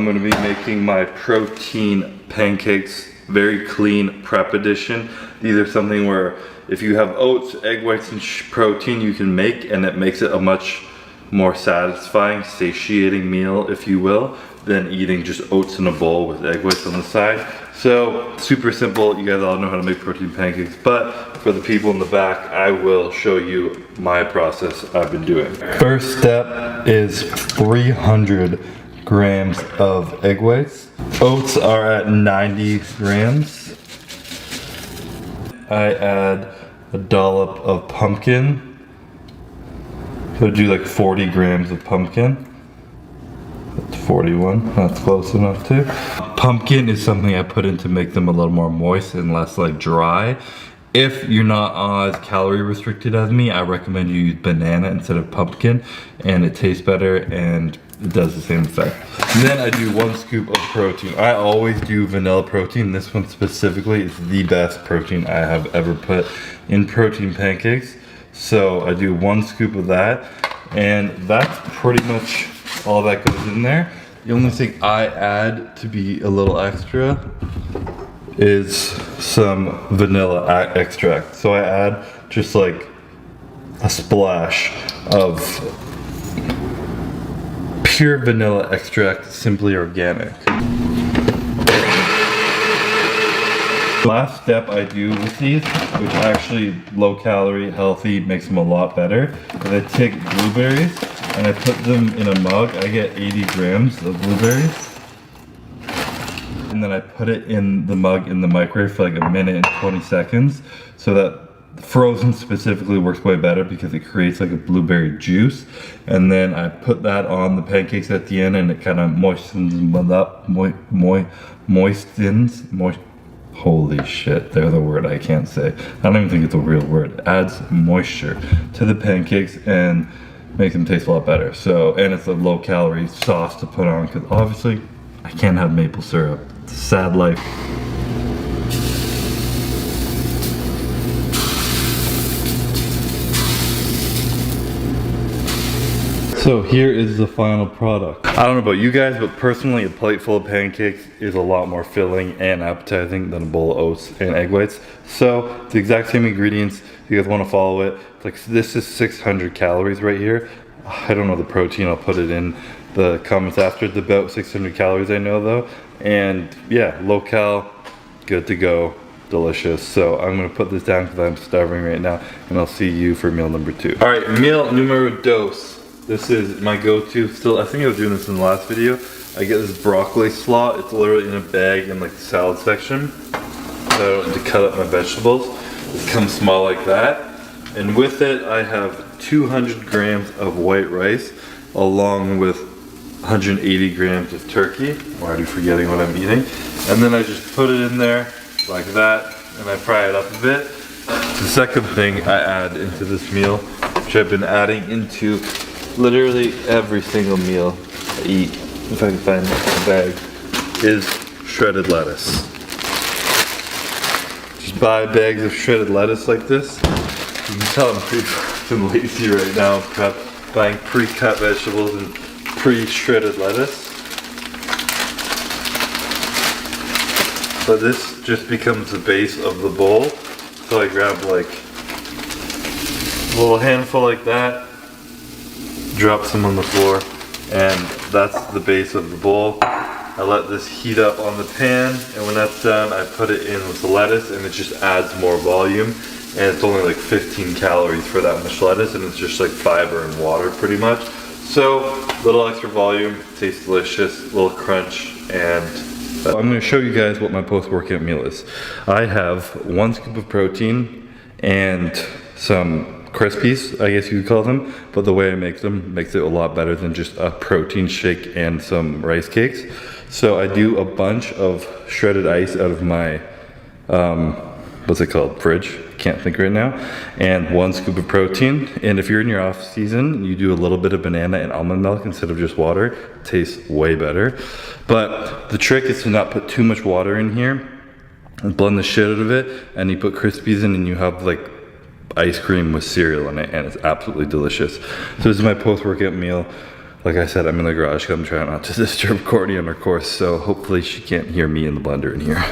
I'm gonna be making my protein pancakes, very clean prep edition. These are something where if you have oats, egg whites, and protein you can make, and it makes it a much more satisfying, satiating meal, if you will, than eating just oats in a bowl with egg whites on the side. So super simple. You guys all know how to make protein pancakes, but for the people in the back, I will show you my process I've been doing. First step is 300 grams of egg whites. Oats are at 90 grams. I add a dollop of pumpkin. So do like 40 grams of pumpkin. That's 41, that's close enough too. Pumpkin is something I put in to make them a little more moist and less like dry. If you're not as calorie restricted as me, I recommend you use banana instead of pumpkin, and it tastes better and it does the same effect. And then I do 1 scoop of protein. I always do vanilla protein. This one specifically is the best protein I have ever put in protein pancakes. So I do 1 scoop of that, and that's pretty much all that goes in there. The only thing I add to be a little extra is some vanilla extract. So I add just like a splash of pure vanilla extract, simply organic. Last step I do with these, which actually low calorie, healthy, makes them a lot better, is I take blueberries and I put them in a mug. I get 80 grams of blueberries. And then I put it in the mug in the microwave for like a minute and 20 seconds. So that frozen specifically works way better because it creates like a blueberry juice. And then I put that on the pancakes at the end, and it kind of moistens them up, holy shit, they're the word I can't say. I don't even think it's a real word. It adds moisture to the pancakes and makes them taste a lot better. So, and it's a low calorie sauce to put on, because obviously I can't have maple syrup. It's a sad life. So here is the final product. I don't know about you guys, but personally a plate full of pancakes is a lot more filling and appetizing than a bowl of oats and egg whites. So the exact same ingredients, if you guys want to follow it, like this is 600 calories right here. I don't know the protein, I'll put it in the comments after. It's about 600 calories I know though. And yeah, low cal, good to go, delicious. So I'm gonna put this down because I'm starving right now, and I'll see you for meal number 2. All right, meal numero dos. This is my go-to still. I think I was doing this in the last video. I get this broccoli slot. It's literally in a bag in like the salad section. So I don't have to cut up my vegetables. It comes small like that. And with it, I have 200 grams of white rice along with 180 grams of turkey. I'm already forgetting what I'm eating. And then I just put it in there like that, and I fry it up a bit. The second thing I add into this meal, which I've been adding into literally every single meal I eat, if I can find my bag, is shredded lettuce. Just buy bags of shredded lettuce like this. You can tell I'm pretty fucking lazy right now, buying pre-cut vegetables and pre-shredded lettuce. But this just becomes the base of the bowl. So I grab like a little handful like that, drop some on the floor, and that's the base of the bowl. I let this heat up on the pan, and when that's done, I put it in with the lettuce, and it just adds more volume. And it's only like 15 calories for that much lettuce, and it's just like fiber and water pretty much. So, little extra volume, tastes delicious, little crunch, and I'm gonna show you guys what my post-workout meal is. I have 1 scoop of protein and some Crispies, I guess you could call them, but the way I make them makes it a lot better than just a protein shake and some rice cakes. So I do a bunch of shredded ice out of my, what's it called, fridge, can't think right now, and 1 scoop of protein. And if you're in your off season, you do a little bit of banana and almond milk instead of just water. It tastes way better. But the trick is to not put too much water in here and blend the shit out of it, and you put Crispies in and you have like ice cream with cereal in it, and it's absolutely delicious. So this is my post-workout meal. like I said, I'm in the garage because I'm trying not to disturb Courtney on her course, so hopefully she can't hear me in the blender in here.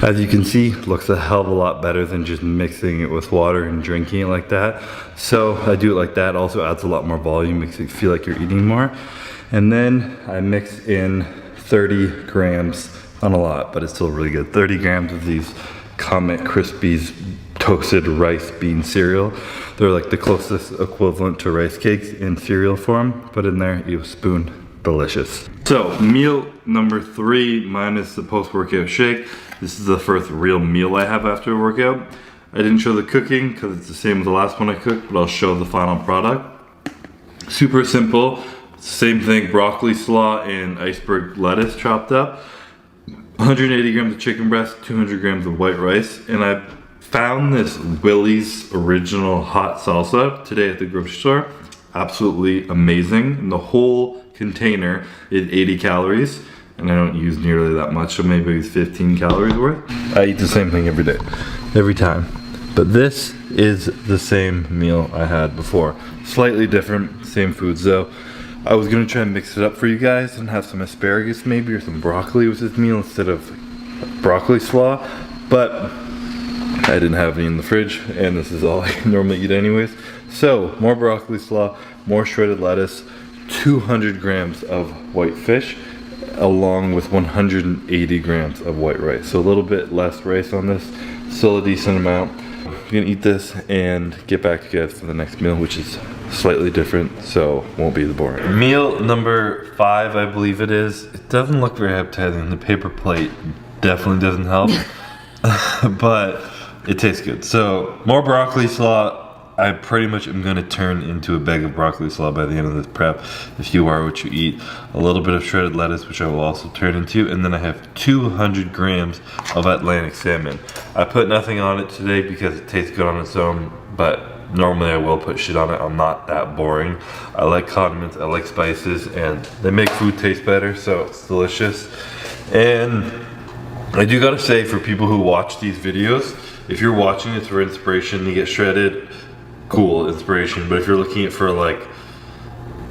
As you can see, looks a hell of a lot better than just mixing it with water and drinking it like that. So I do it like that, also adds a lot more volume, makes it feel like you're eating more. And then I mix in 30 grams, not a lot, but it's still really good. 30 grams of these Comet Krispies toasted rice bean cereal. They're like the closest equivalent to rice cakes in cereal form. Put in there, eat a spoon, delicious. So meal number 3 minus the post-workout shake. This is the first real meal I have after a workout. I didn't show the cooking because it's the same as the last one I cooked, but I'll show the final product. Super simple, same thing, broccoli slaw and iceberg lettuce chopped up. 180 grams of chicken breast, 200 grams of white rice, and I found this Willie's original hot salsa today at the grocery store. Absolutely amazing. And the whole container is 80 calories. And I don't use nearly that much, so maybe it's 15 calories worth. I eat the same thing every day, every time. But this is the same meal I had before. Slightly different, same foods though. I was gonna try and mix it up for you guys and have some asparagus maybe or some broccoli with this meal instead of broccoli slaw, but I didn't have any in the fridge and this is all I normally eat anyways. So more broccoli slaw, more shredded lettuce, 200 grams of white fish, along with 180 grams of white rice. So a little bit less rice on this, still a decent amount. I'm gonna eat this and get back to you guys for the next meal, which is slightly different, so won't be the boring. Meal number 5, I believe it is. It doesn't look very appetizing. The paper plate definitely doesn't help, but it tastes good. So more broccoli slaw. I pretty much am gonna turn into a bag of broccoli slaw by the end of this prep, if you are what you eat. A little bit of shredded lettuce, which I will also turn into, and then I have 200 grams of Atlantic salmon. I put nothing on it today because it tastes good on its own, but normally I will put shit on it. I'm not that boring. I like condiments, I like spices, and they make food taste better, so it's delicious. And I do gotta say, for people who watch these videos, if you're watching it for inspiration, you get shredded, cool, inspiration. But if you're looking at for like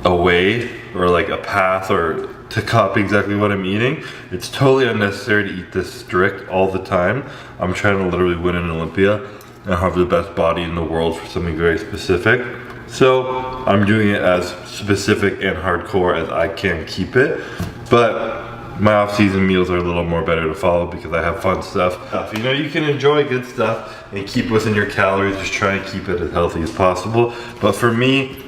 a way or like a path or to copy exactly what I'm eating, it's totally unnecessary to eat this strict all the time. I'm trying to literally win an Olympia and have the best body in the world for something very specific. So I'm doing it as specific and hardcore as I can keep it. But my off-season meals are a little more better to follow because I have fun stuff. You know, you can enjoy good stuff and keep within your calories, just try and keep it as healthy as possible. But for me,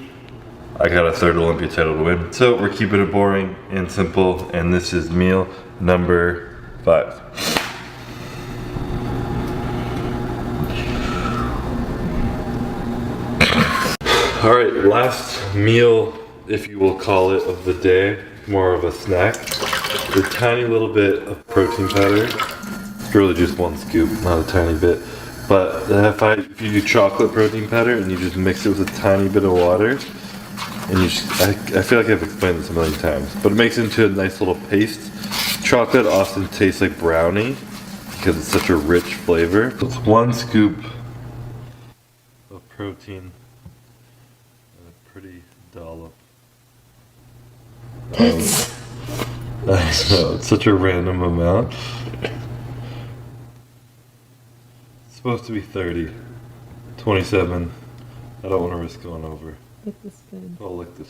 I got a 3rd Olympia title to win. So we're keeping it boring and simple, and this is meal number 5. All right, last meal, if you will call it, of the day, more of a snack. A tiny little bit of protein powder. It's really just 1 scoop, not a tiny bit. But if you do chocolate protein powder and you just mix it with a tiny bit of water, and you just, I feel like I've explained this a million times, but it makes it into a nice little paste. Chocolate often tastes like brownie because it's such a rich flavor. So it's 1 scoop of protein and a pretty dollop. I know, it's such a random amount. It's supposed to be 30. 27. I don't want to risk going over. Lick the spoon. I'll lick this